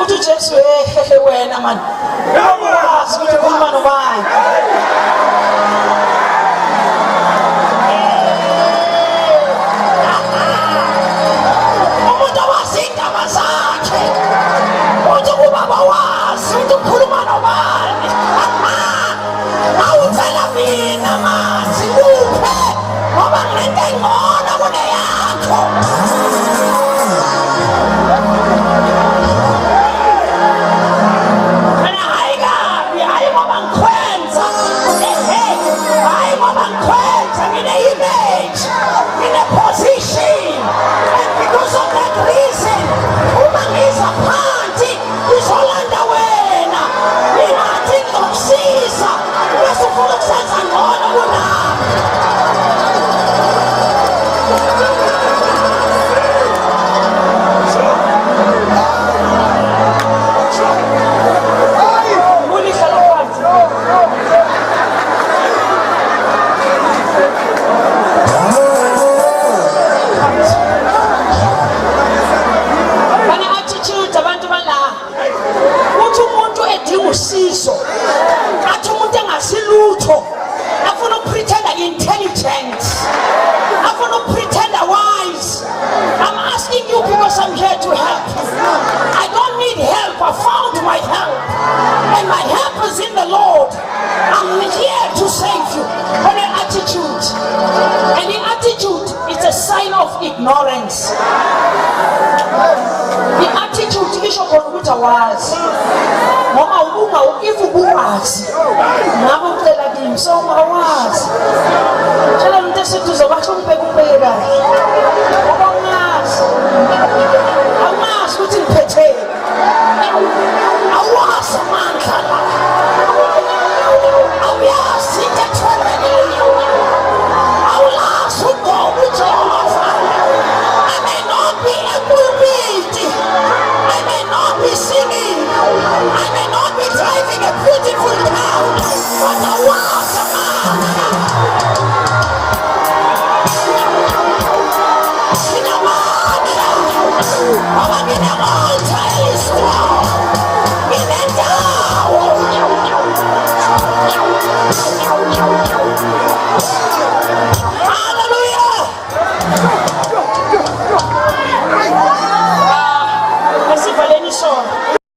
uthi Jesu hehe wena man yawazi ukuthi ukhuluma nobani umuntu wasindaba zakhe uthi ubaba wazi ukuthi ukhuluma nobani awuvela mina mazi uphe ngoba nginento engcono kuneyakho usizo athi umuntu engasilutho afuna ukupretenda intelligent afuna ukupretenda wise. I'm asking you because I'm here to help. I don't need help. I found my help and my help is in the Lord. I'm here to save you. But an attitude, and the attitude is a sign of ignorance. The attitude is ukuthi awazi ngoba ubunga if ubuwazi ngabe ucela kimi so awazi tshela umuntu eseduze basho umbeke kahle ngoba ungazi awumazi ukuthi ngiphethe